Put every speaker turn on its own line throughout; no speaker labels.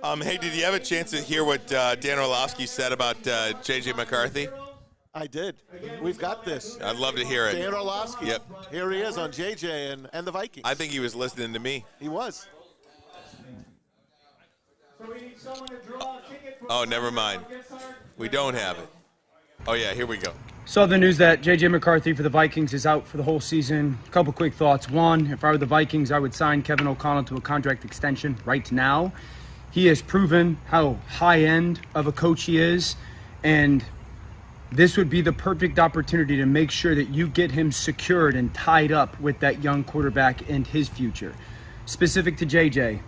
Hey, did you have a chance to hear what Dan Orlovsky said about J.J. McCarthy?
I did. We've got this.
I'd love to hear it.
Dan Orlovsky.
Yep.
Here he is on JJ and the Vikings.
I think he was listening to me.
He was.
Oh, never mind. We don't have it. Oh, yeah, here we go.
Saw the news that J.J. McCarthy for the Vikings is out for the whole season. A couple quick thoughts. One, if I were the Vikings, I would sign Kevin O'Connell to a contract extension right now. He has proven how high-end of a coach he is, and this would be the perfect opportunity to make sure that you get him secured and tied up with that young quarterback and his future. Specific to JJ,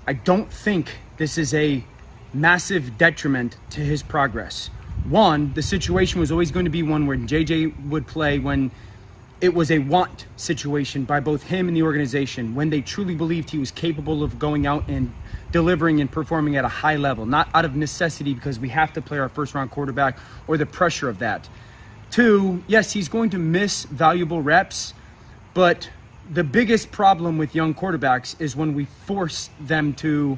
I don't think this is a massive detriment to his progress. One, the situation was always going to be one where JJ would play when it was a want situation by both him and the organization, when they truly believed he was capable of going out and delivering and performing at a high level, not out of necessity because we have to play our first-round quarterback or the pressure of that. Two, yes, he's going to miss valuable reps, but the biggest problem with young quarterbacks is when we force them to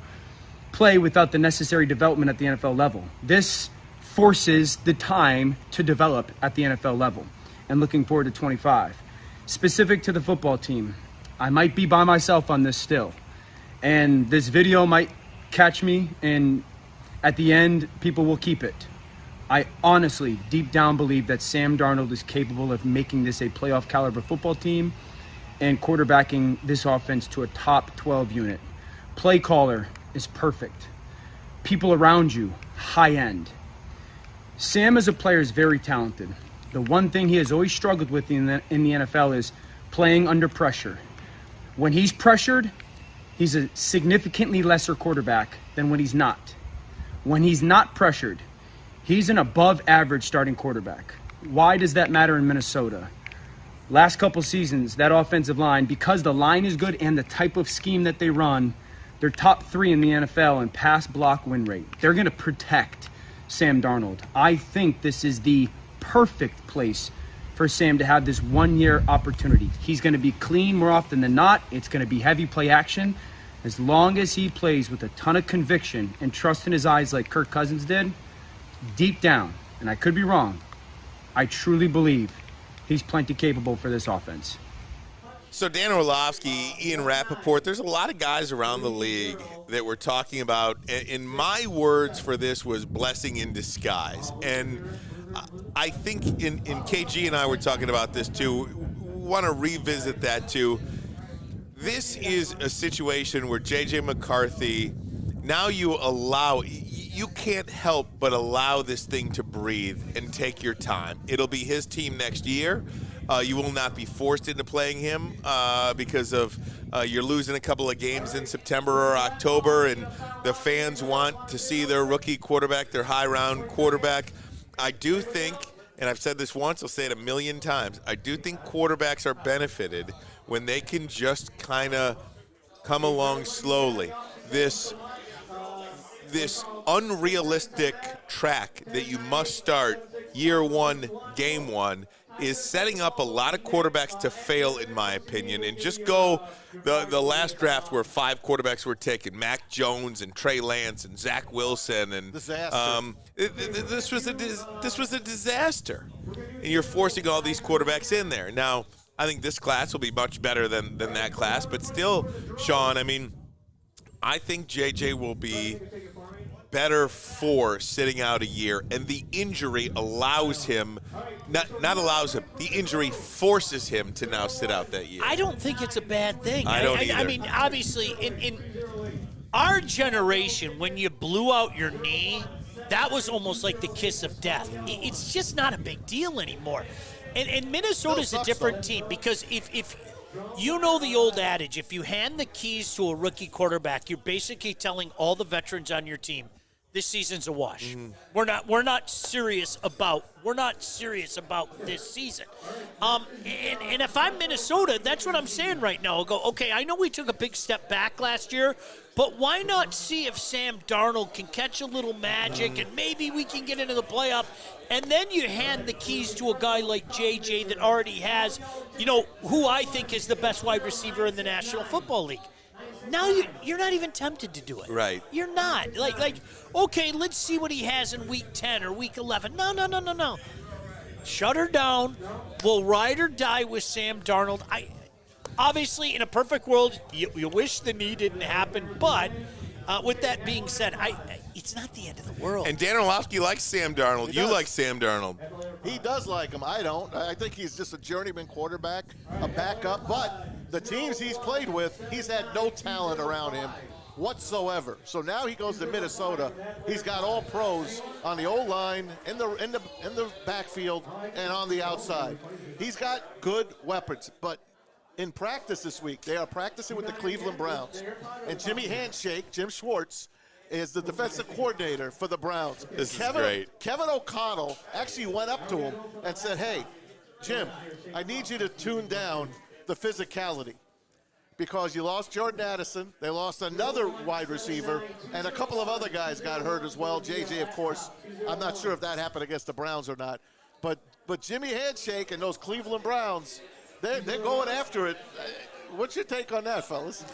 play without the necessary development at the NFL level. This forces the time to develop at the NFL level, and looking forward to 25. Specific to the football team, I might be by myself on this still. And this video might catch me, and at the end, people will keep it. I honestly, deep down, believe that Sam Darnold is capable of making this a playoff caliber football team and quarterbacking this offense to a top 12 unit. Play caller is perfect. People around you, high end. Sam as a player is very talented. The one thing he has always struggled with in the NFL is playing under pressure. When he's pressured, he's a significantly lesser quarterback than when he's not. When he's not pressured, he's an above average starting quarterback. Why does that matter in Minnesota? Last couple seasons, that offensive line, because the line is good and the type of scheme that they run, they're top 3 in the NFL in pass block win rate. They're going to protect Sam Darnold. I think this is the perfect place for Sam to have this 1-year opportunity. He's going to be clean more often than not. It's going to be heavy play action. As long as he plays with a ton of conviction and trust in his eyes like Kirk Cousins did, deep down, and I could be wrong, I truly believe he's plenty capable for this offense.
So Dan Orlovsky, Ian Rappaport, there's a lot of guys around the league that we're talking about, and my words for this was blessing in disguise. And I think in KG and I were talking about this too, want to revisit that too. This is a situation where J.J. McCarthy, now you can't help but allow this thing to breathe and take your time. It'll be his team next year. You will not be forced into playing him because of you're losing a couple of games in September or October, and the fans want to see their rookie quarterback, their high-round quarterback. I do think, and I've said this once, I'll say it a million times, I do think quarterbacks are benefited when they can just kind of come along slowly. This unrealistic track that you must start year one, game one, is setting up a lot of quarterbacks to fail, in my opinion, and just go the last draft where 5 quarterbacks were taken, Mac Jones and Trey Lance and Zach Wilson, and this was a disaster. And you're forcing all these quarterbacks in there. Now, I think this class will be much better than that class, but still, Sean, I mean, I think JJ will be better for sitting out a year, and the injury allows him, not allows him, the injury forces him to now sit out that year.
I don't think it's a bad thing.
I don't either.
I mean, obviously, in our generation, when you blew out your knee, that was almost like the kiss of death. It's just not a big deal anymore. And Minnesota's a different team because if you know the old adage, if you hand the keys to a rookie quarterback, you're basically telling all the veterans on your team, this season's a wash. We're not serious about this season. And if I'm Minnesota, that's what I'm saying right now. I'll go, okay, I know we took a big step back last year, but why not see if Sam Darnold can catch a little magic and maybe we can get into the playoff? And then you hand the keys to a guy like JJ that already has, who I think is the best wide receiver in the National Football League. Now you're not even tempted to do it.
Right.
You're not. Like, okay, let's see what he has in week 10 or week 11. No. Shut her down. We'll ride or die with Sam Darnold. Obviously, in a perfect world, you wish the knee didn't happen, but with that being said, it's not the end of the world.
And Dan Orlovsky likes Sam Darnold. You like Sam Darnold.
He does like him. I don't. I think he's just a journeyman quarterback, a backup. But the teams he's played with, he's had no talent around him whatsoever. So now he goes to Minnesota. He's got all pros on the O-line, in the backfield, and on the outside. He's got good weapons. But in practice this week, they are practicing with the Cleveland Browns. And Jimmy Handshake, Jim Schwartz, is the defensive coordinator for the Browns.
This is great.
Kevin O'Connell actually went up to him and said, hey, Jim, I need you to tune down the physicality because you lost Jordan Addison, they lost another wide receiver, and a couple of other guys got hurt as well. JJ, of course, I'm not sure if that happened against the Browns or not. But Jimmy Handshake and those Cleveland Browns, they're going after it. What's your take on that, fellas?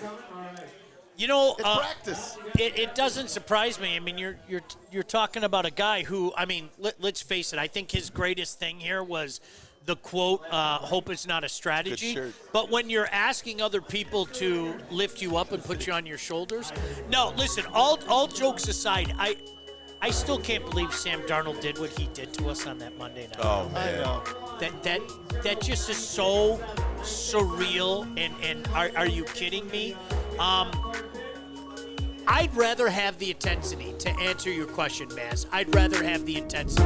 You know,
it's practice.
It doesn't surprise me. I mean, you're talking about a guy who, I mean, let's face it. I think his greatest thing here was the quote, "Hope is not a strategy."
Good shirt.
But when you're asking other people to lift you up and put you on your shoulders, no. Listen, all jokes aside, I still can't believe Sam Darnold did what he did to us on that Monday night.
Oh, man.
I know.
That just is so surreal. And are you kidding me? I'd rather have the intensity, to answer your question, Maz. I'd rather have the intensity.